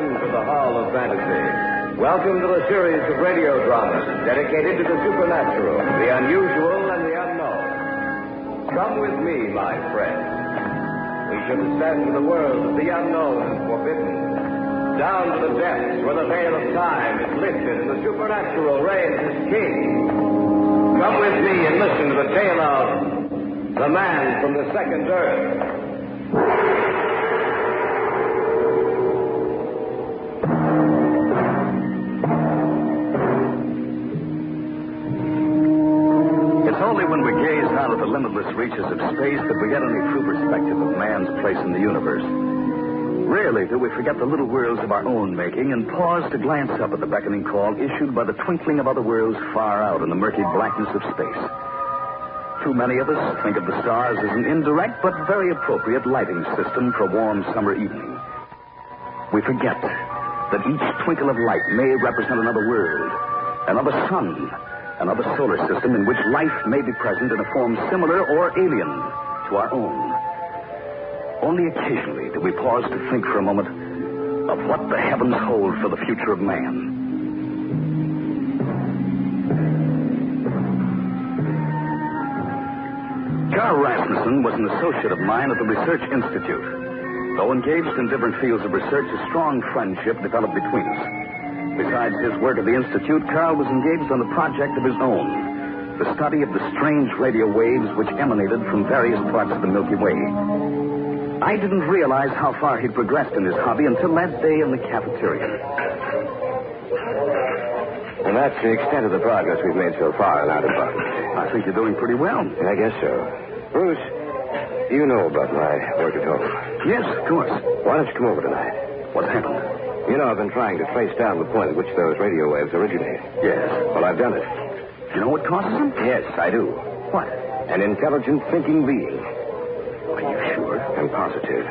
Welcome to the Hall of Fantasy. Welcome to the series of radio dramas dedicated to the supernatural, the unusual, and the unknown. Come with me, my friend. We should ascend to the world of the unknown and forbidden. Down to the depths where the veil of time is lifted and the supernatural reigns as king. Come with me and listen to the tale of the man from the second earth. Only when we gaze out of the limitless reaches of space that we get any true perspective of man's place in the universe. Rarely do we forget the little worlds of our own making and pause to glance up at the beckoning call issued by the twinkling of other worlds far out in the murky blackness of space. Too many of us think of the stars as an indirect but very appropriate lighting system for a warm summer evening. We forget that each twinkle of light may represent another world, another sun, another solar system in which life may be present in a form similar or alien to our own. Only occasionally do we pause to think for a moment of what the heavens hold for the future of man. Carl Rasmussen was an associate of mine at the Research Institute. Though engaged in different fields of research, a strong friendship developed between us. Besides his work at the Institute, Carl was engaged on a project of his own, the study of the strange radio waves which emanated from various parts of the Milky Way. I didn't realize how far he'd progressed in his hobby until that day in the cafeteria. And that's the extent of the progress we've made so far in our department. I think you're doing pretty well. I guess so. Bruce, you know about my work at home. Yes, of course. Why don't you come over tonight? What's happened? You know, I've been trying to trace down the point at which those radio waves originate. Yes. Well, I've done it. You know what causes them? Yes, I do. What? An intelligent thinking being. Are you sure? I'm positive.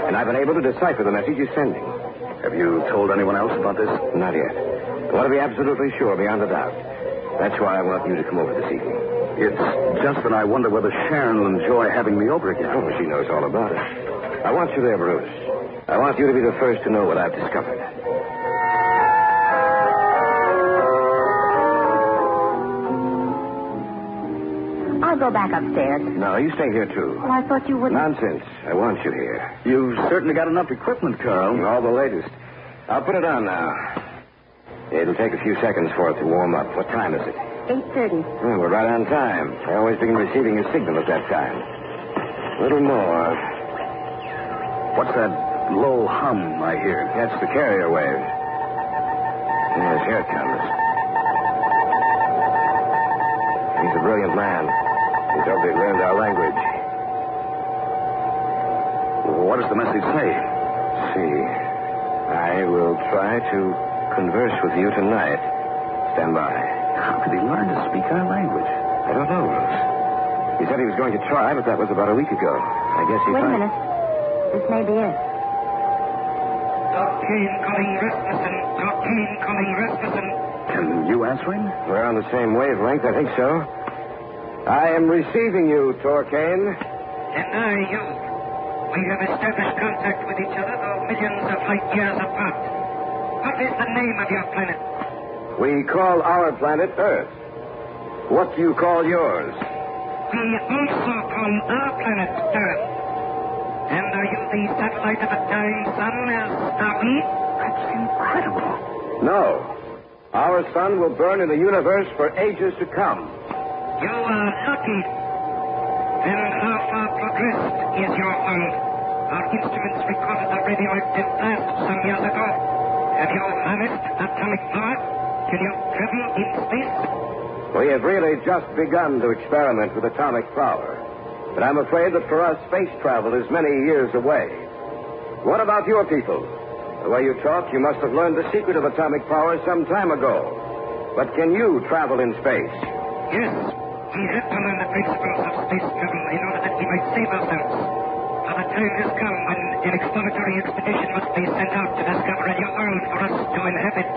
And I've been able to decipher the message he's sending. Have you told anyone else about this? Not yet. I want to be absolutely sure beyond a doubt. That's why I want you to come over this evening. It's just that I wonder whether Sharon will enjoy having me over again. Oh, she knows all about it. I want you there, Bruce. I want you to be the first to know what I've discovered. I'll go back upstairs. No, you stay here, too. Well, I thought you wouldn't. Nonsense. I want you here. You've certainly got enough equipment, Carl. All the latest. I'll put it on now. It'll take a few seconds for it to warm up. What time is it? 8:30. Well, we're right on time. I always begin receiving a signal at that time. A little more. What's that low hum I hear? That's the carrier wave. Yes, here it comes. He's a brilliant man. He's already learned our language. What does the message say? See, I will try to converse with you tonight. Stand by. How could he learn to speak our language? I don't know, Bruce. He said he was going to try, but that was about a week ago. I guess he... Wait a minute. This may be it. Thorne calling Rasmussen. Thorne calling Rasmussen. Can you answer him? We're on the same wavelength, I think so. I am receiving you, Thorne. And I, you. We have established contact with each other, though millions of light years apart. What is the name of your planet? We call our planet Earth. What do you call yours? We also call our planet Earth. And are you the satellite of a dying sun, as are we? That's incredible. No. Our sun will burn in the universe for ages to come. You are lucky. And how far progressed is your world? Our instruments recorded the radioactive blast some years ago. Have you harnessed atomic power? Can you travel in space? We have really just begun to experiment with atomic power. But I'm afraid that for us, space travel is many years away. What about your people? The way you talk, you must have learned the secret of atomic power some time ago. But can you travel in space? Yes. We had to learn the principles of space travel in order that we might save ourselves. For the time has come when an exploratory expedition must be sent out to discover a new world for us to inhabit.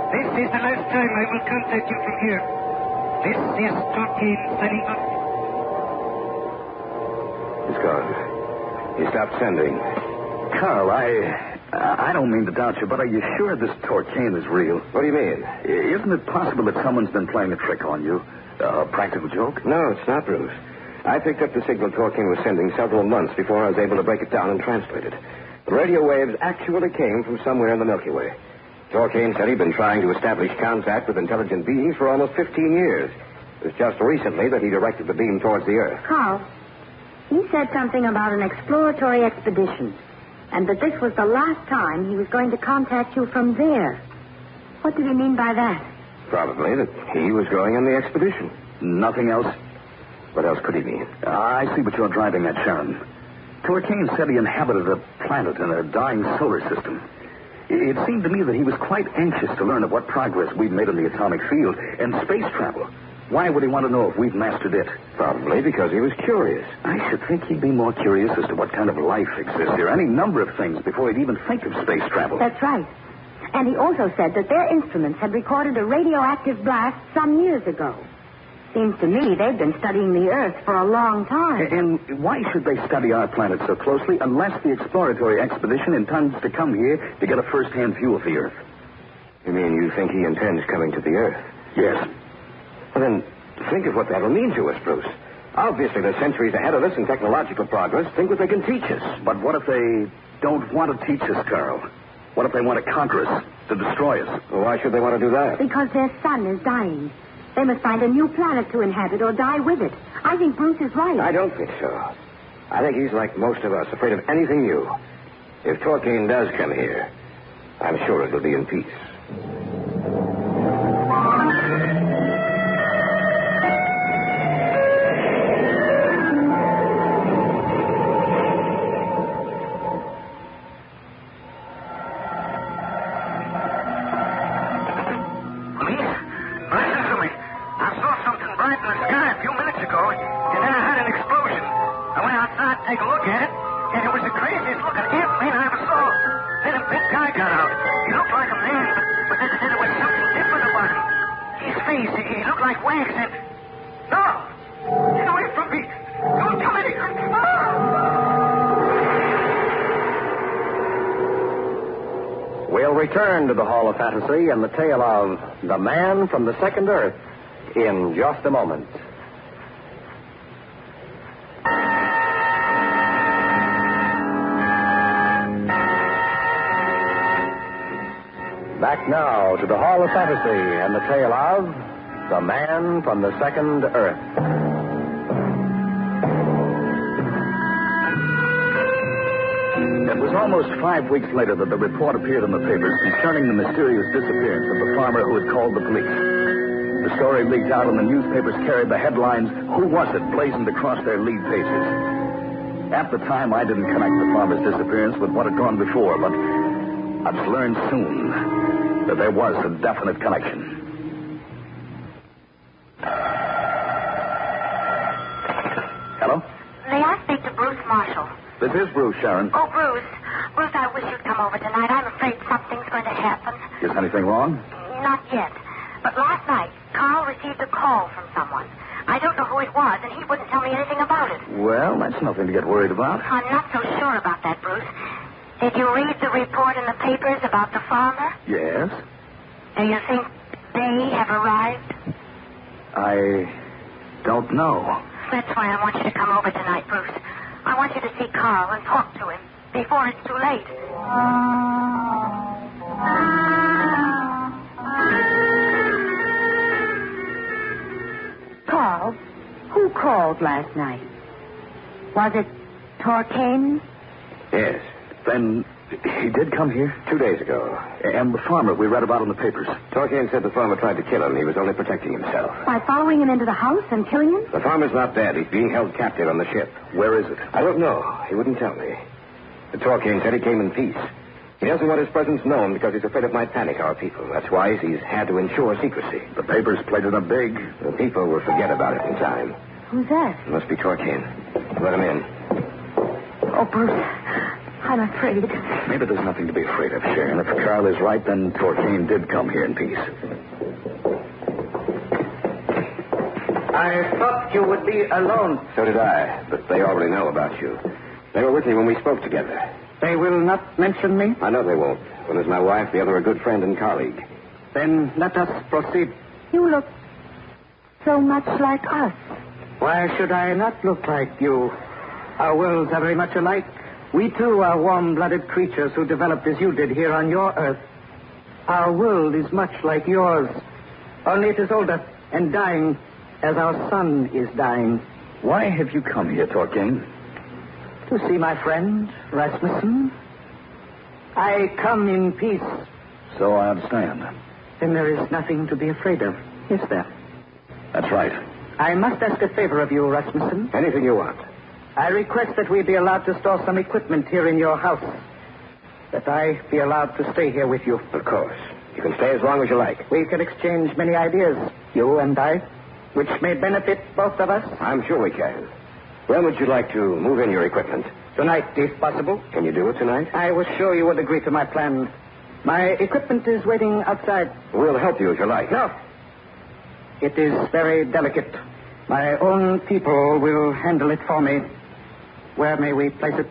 This is the last time I will contact you from here. This is Thorne signing off. He's gone. He stopped sending. Carl, I I don't mean to doubt you, but are you sure this Torcane is real? What do you mean? Isn't it possible that someone's been playing a trick on you? A practical joke? No, it's not, Bruce. I picked up the signal Torcane was sending several months before I was able to break it down and translate it. The radio waves actually came from somewhere in the Milky Way. Torcane said he'd been trying to establish contact with intelligent beings for almost 15 years. It was just recently that he directed the beam towards the Earth. Carl, he said something about an exploratory expedition, and that this was the last time he was going to contact you from there. What did he mean by that? Probably that he was going on the expedition. Nothing else? What else could he mean? I see what you're driving at, Sharon. Torcane said he inhabited a planet in a dying solar system. It seemed to me that he was quite anxious to learn of what progress we'd made in the atomic field and space travel. Why would he want to know if we've mastered it? Probably because he was curious. I should think he'd be more curious as to what kind of life exists here. Any number of things before he'd even think of space travel. That's right. And he also said that their instruments had recorded a radioactive blast some years ago. Seems to me they've been studying the Earth for a long time. And why should they study our planet so closely unless the exploratory expedition intends to come here to get a first-hand view of the Earth? You mean you think he intends coming to the Earth? Yes. Well, then, think of what that'll mean to us, Bruce. Obviously, they're centuries ahead of us in technological progress. Think what they can teach us. But what if they don't want to teach us, Carl? What if they want to conquer us, to destroy us? Well, why should they want to do that? Because their sun is dying. They must find a new planet to inhabit or die with it. I think Bruce is right. I don't think so. I think he's like most of us, afraid of anything new. If Torcane does come here, I'm sure it'll be in peace. Take a look at it, and it was the craziest looking airplane I ever saw. Then a big guy got out. He looked like a man, but then there was something different about him. His face, he looked like wax, and... No! Get away from me! Don't come any... We'll return to the Hall of Fantasy and the tale of The Man from the Second Earth in just a moment. Back now to the Hall of Fantasy and the tale of The Man from the Second Earth. It was almost 5 weeks later that the report appeared in the papers concerning the mysterious disappearance of the farmer who had called the police. The story leaked out and the newspapers carried the headlines, "Who Was It?" blazoned across their lead pages. At the time, I didn't connect the farmer's disappearance with what had gone before, but I've learned soon that there was a definite connection. Hello? May I speak to Bruce Marshall? This is Bruce, Sharon. Oh, Bruce. Bruce, I wish you'd come over tonight. I'm afraid something's going to happen. Is anything wrong? Not yet. But last night, Carl received a call from someone. I don't know who it was, and he wouldn't tell me anything about it. Well, that's nothing to get worried about. I'm not so sure about that, Bruce. Did you read the report in the papers about the farmer? Yes? Do you think they have arrived? I don't know. That's why I want you to come over tonight, Bruce. I want you to see Carl and talk to him before it's too late. Carl, who called last night? Was it Torcane? Yes. Then he did come here? 2 days ago. And the farmer we read about in the papers. Torcane said the farmer tried to kill him. He was only protecting himself. By following him into the house and killing him? The farmer's not dead. He's being held captive on the ship. Where is it? I don't know. He wouldn't tell me. The Torcane said he came in peace. He doesn't want his presence known because he's afraid it might panic our people. That's why he's had to ensure secrecy. The papers played it up big. The people will forget about it in time. Who's that? It must be Torcane. Let him in. Oh, Bruce, I'm afraid. Maybe there's nothing to be afraid of, Sharon. If Carl is right, then Torcane did come here in peace. I thought you would be alone. So did I, but they already know about you. They were with me when we spoke together. They will not mention me? I know they won't. One is my wife, the other a good friend and colleague. Then let us proceed. You look so much like us. Why should I not look like you? Our worlds are very much alike. We, too, are warm-blooded creatures who developed as you did here on your Earth. Our world is much like yours, only it is older and dying as our sun is dying. Why have you come here, Thorne? To see my friend, Rasmussen. I come in peace. So I understand. Then there is nothing to be afraid of, is there? That's right. I must ask a favor of you, Rasmussen. Anything you want. I request that we be allowed to store some equipment here in your house. That I be allowed to stay here with you. Of course. You can stay as long as you like. We can exchange many ideas, you and I, which may benefit both of us. I'm sure we can. When would you like to move in your equipment? Tonight, if possible. Can you do it tonight? I was sure you would agree to my plan. My equipment is waiting outside. We'll help you if you like. No. It is very delicate. My own people will handle it for me. Where may we place it?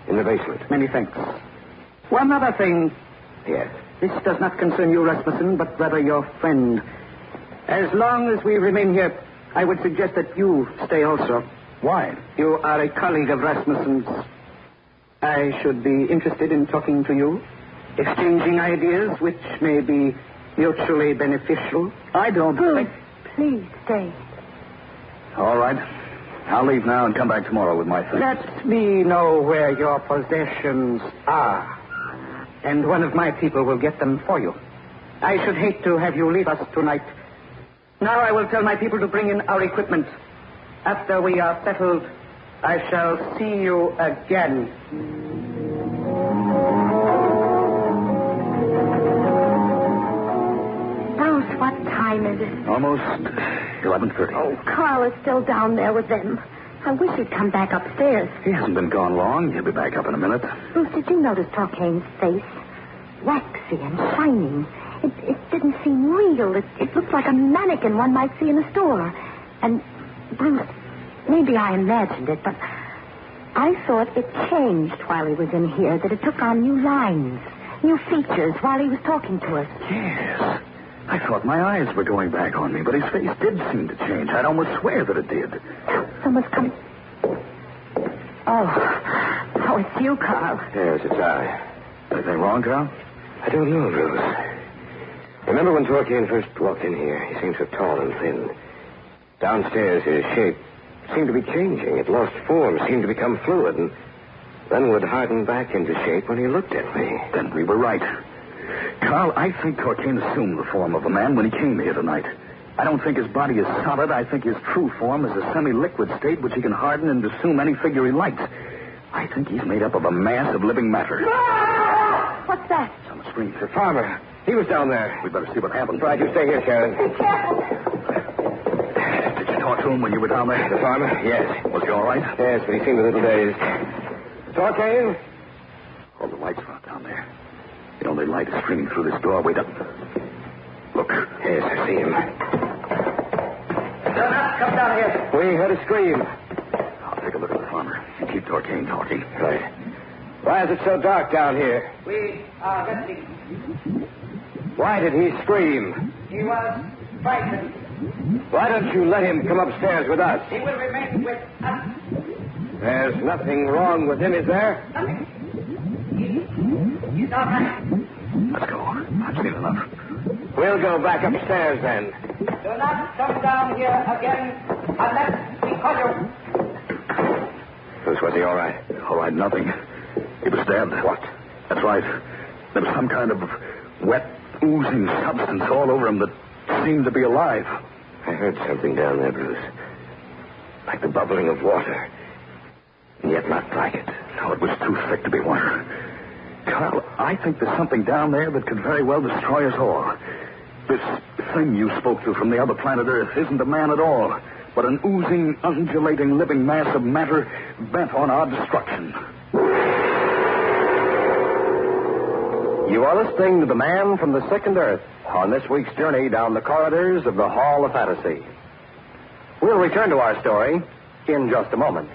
In the basement. Many thanks. One other thing. Yes. This does not concern you, Rasmussen, but rather your friend. As long as we remain here, I would suggest that you stay also. Why? You are a colleague of Rasmussen's. I should be interested in talking to you, exchanging ideas which may be mutually beneficial. I don't think... Please stay. All right. I'll leave now and come back tomorrow with my things. Let me know where your possessions are, and one of my people will get them for you. I should hate to have you leave us tonight. Now I will tell my people to bring in our equipment. After we are settled, I shall see you again. Bruce, what time is it? Almost 11:30. Oh, Carl is still down there with them. I wish he'd come back upstairs. He hasn't been gone long. He'll be back up in a minute. Bruce, did you notice Torquane's face? Waxy and shining. It didn't seem real. It looked like a mannequin one might see in a store. And, Bruce, maybe I imagined it, but I thought it changed while he was in here, that it took on new lines, new features while he was talking to us. Yes. I thought my eyes were going back on me, but his face did seem to change. I'd almost swear that it did. Someone's come. Oh, it's you, Carl. Yes, it's I. Anything wrong, Carl? I don't know, Bruce. Remember when Thorne first walked in here? He seemed so tall and thin. Downstairs, his shape seemed to be changing. It lost form, seemed to become fluid, and then would harden back into shape when he looked at me. Then we were right. Carl, I think Thorne assumed the form of a man when he came here tonight. I don't think his body is solid. I think his true form is a semi-liquid state which he can harden and assume any figure he likes. I think he's made up of a mass of living matter. What's that? Someone screamed. The farmer. He was down there. We'd better see what happened. Right, you stay here, Sharon. Be careful. Did you talk to him when you were down there? The farmer? Yes. Was he all right? Yes, but he seemed a little dazed. Thorne? All the lights are out down there. The only light is streaming through this doorway. Look. Yes, I see him. Do not come down here. We heard a scream. I'll take a look at the farmer and keep Thorne talking. Right. Why is it so dark down here? We are resting. Why did he scream? He was frightened. Why don't you let him come upstairs with us? He will remain with us. There's nothing wrong with him, is there? Nothing. He's all right. Let's go. I've seen enough. We'll go back upstairs then. Do not come down here again unless we call you. Bruce, was he all right? All right, nothing. He was dead. What? That's right. There was some kind of wet, oozing substance all over him that seemed to be alive. I heard something down there, Bruce. Like the bubbling of water. And yet not like it. No, it was too thick to be water. Carl, I think there's something down there that could very well destroy us all. This thing you spoke to from the other planet Earth isn't a man at all, but an oozing, undulating, living mass of matter bent on our destruction. You are listening to the Man from the Second Earth on this week's journey down the corridors of the Hall of Fantasy. We'll return to our story in just a moment.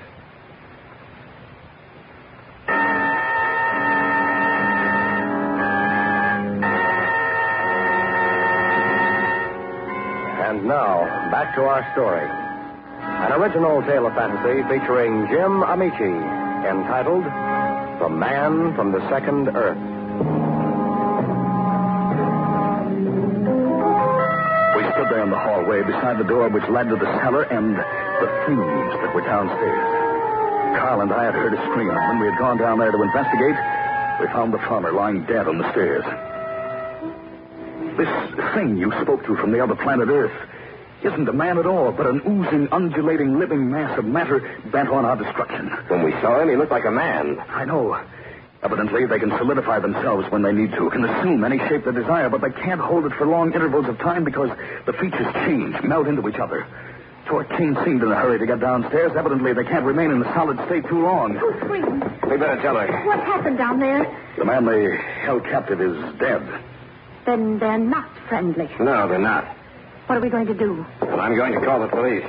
back to our story. An original tale of fantasy featuring Jim Amici, entitled The Man from the Second Earth. We stood there in the hallway beside the door which led to the cellar and the thieves that were downstairs. Carl and I had heard a scream, and when we had gone down there to investigate, we found the farmer lying dead on the stairs. This thing you spoke to from the other planet Earth isn't a man at all, but an oozing, undulating, living mass of matter bent on our destruction. When we saw him, he looked like a man. I know. Evidently, they can solidify themselves when they need to, can assume any shape they desire, but they can't hold it for long intervals of time because the features change, melt into each other. Kane seemed in a hurry to get downstairs. Evidently, they can't remain in the solid state too long. Who screamed? We better tell her. What happened down there? The man they held captive is dead. Then they're not friendly. No, they're not. What are we going to do? Well, I'm going to call the police.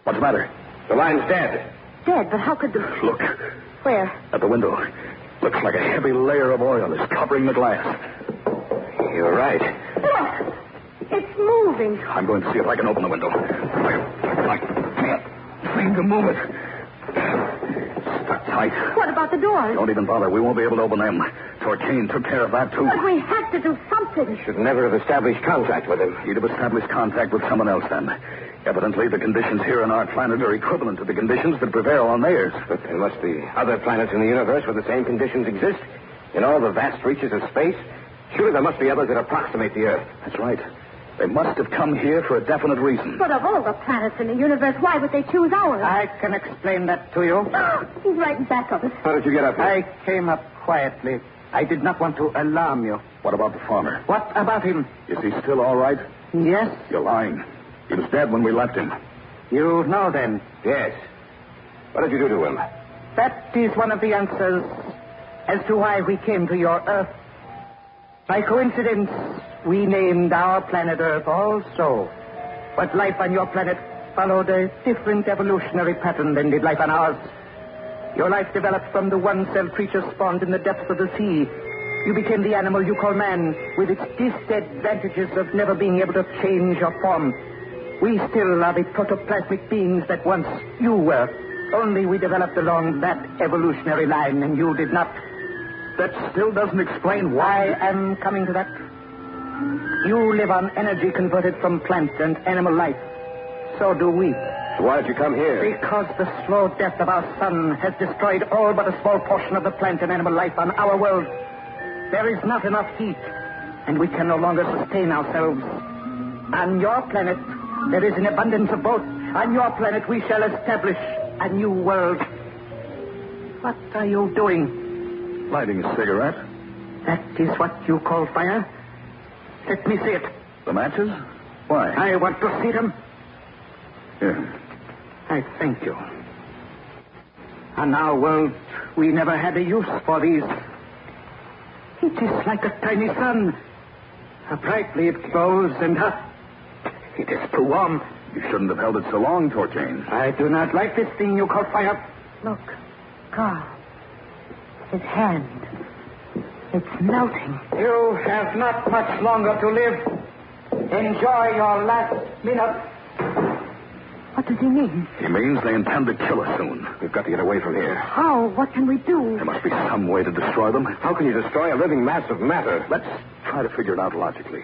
What's the matter? The line's dead. Dead, but how could the... Look. Where? At the window. Looks like a heavy layer of oil is covering the glass. You're right. Look! It's moving. I'm going to see if I can open the window. I can't seem to move it. Stuck tight. What about the doors? Don't even bother. We won't be able to open them. Kane took care of that, too. But we have to do something. Should never have established contact with him. He'd have established contact with someone else then. Evidently, the conditions here on our planet are equivalent to the conditions that prevail on theirs. But there must be other planets in the universe where the same conditions exist. In all the vast reaches of space, surely there must be others that approximate the Earth. That's right. They must have come here for a definite reason. But of all the planets in the universe, why would they choose ours? I can explain that to you. He's right in back of us. How did you get up here? I came up quietly. I did not want to alarm you. What about the farmer? What about him? Is he still all right? Yes? You're lying. He was dead when we left him. You know then. Yes. What did you do to him? That is one of the answers as to why we came to your Earth. By coincidence, we named our planet Earth also. But life on your planet followed a different evolutionary pattern than did life on ours. Your life developed from the one-celled creature spawned in the depths of the sea. You became the animal you call man, with its disadvantages of never being able to change your form. We still are the protoplasmic beings that once you were. Only we developed along that evolutionary line, and you did not. That still doesn't explain why. I am coming to that. You live on energy converted from plant and animal life. So do we. So why did you come here? Because the slow death of our sun has destroyed all but a small portion of the plant and animal life on our world. There is not enough heat, and we can no longer sustain ourselves. On your planet, there is an abundance of both. On your planet, we shall establish a new world. What are you doing? Lighting a cigarette. That is what you call fire? Let me see it. The matches? Why? I want to see them. Here. I thank you. On our world, we never had a use for these. It is like a tiny sun. Brightly it glows and it is too warm. You shouldn't have held it so long, Kane. I do not like this thing you call fire. Look, Carl. His hand. It's melting. You have not much longer to live. Enjoy your last minute. What does he mean? He means they intend to kill us soon. We've got to get away from here. How? What can we do? There must be some way to destroy them. How can you destroy a living mass of matter? Let's try to figure it out logically.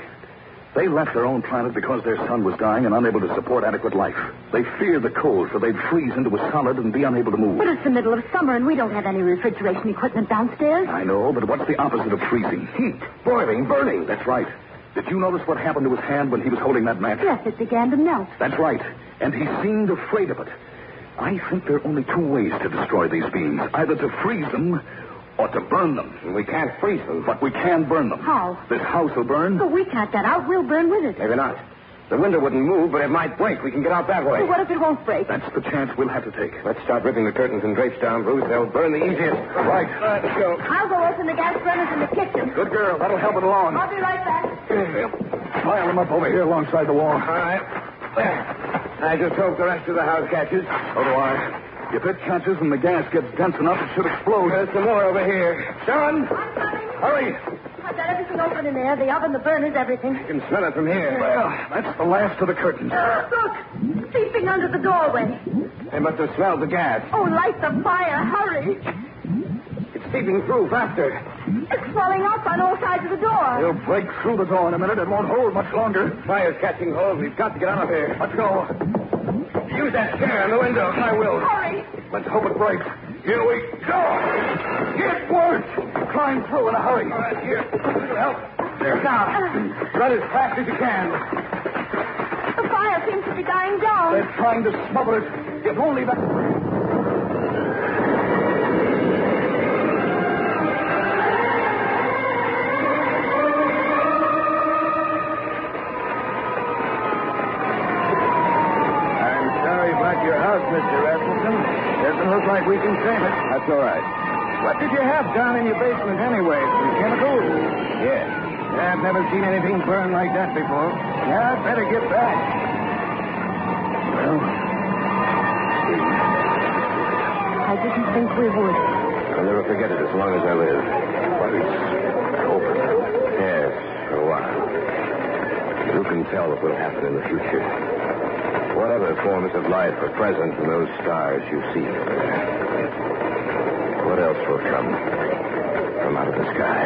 They left their own planet because their sun was dying and unable to support adequate life. They feared the cold, for they'd freeze into a solid and be unable to move. But it's the middle of summer, and we don't have any refrigeration equipment downstairs. I know, but what's the opposite of freezing? Heat, boiling, burning. That's right. Did you notice what happened to his hand when he was holding that match? Yes, it began to melt. That's right. And he seemed afraid of it. I think there are only two ways to destroy these beings. Either to freeze them or to burn them. We can't freeze them. But we can burn them. How? This house will burn. But we can't get out. We'll burn with it. Maybe not. The window wouldn't move, but it might break. We can get out that way. Well, what if it won't break? That's the chance we'll have to take. Let's start ripping the curtains and drapes down, Bruce. They'll burn the easiest. Right. Let's go. I'll go open the gas burners in the kitchen. Good girl. That'll help it along. I'll be right back. Pile them up over here alongside the wall. All right. There. I just hope the rest of the house catches. So do I. If it catches and the gas gets dense enough, it should explode. There's some more over here. John! I'm coming. Hurry. I've got everything open in there. The oven, the burners, everything. I can smell it from here. Well, that's the last of the curtains. Look, seeping under the doorway. They must have smelled the gas. Oh, light the fire. Hurry. It's seeping through faster. It's swelling up on all sides of the door. We'll break through the door in a minute. It won't hold much longer. Fire's catching hold. We've got to get out of here. Let's go. Use that chair in the window. I will. Hurry. Let's hope it breaks. Here we go. It worked. Climb through in a hurry. All right, here. Help. There. Now, run as fast as you can. The fire seems to be dying down. They're trying to smother it. If only that... Your house, Mr. Rasmussen. Doesn't look like we can save it. That's all right. What did you have down in your basement anyway? Some chemicals? Yes. I've never seen anything burn like that before. Yeah, I'd better get back. Well, I didn't think we would. I'll never forget it as long as I live. But it's over. Yes, for a while. Who can tell what will happen in the future? What other forms of life are present in those stars you see over there? What else will come from out of the sky?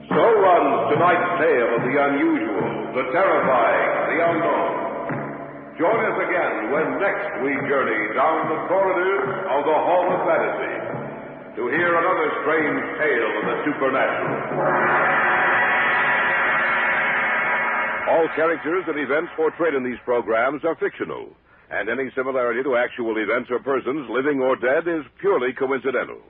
So runs tonight's tale of the unusual, the terrifying, the unknown. Join us again when next we journey down the corridors of the Hall of Fantasy to hear another strange tale of the supernatural. All characters and events portrayed in these programs are fictional, and any similarity to actual events or persons, living or dead, is purely coincidental.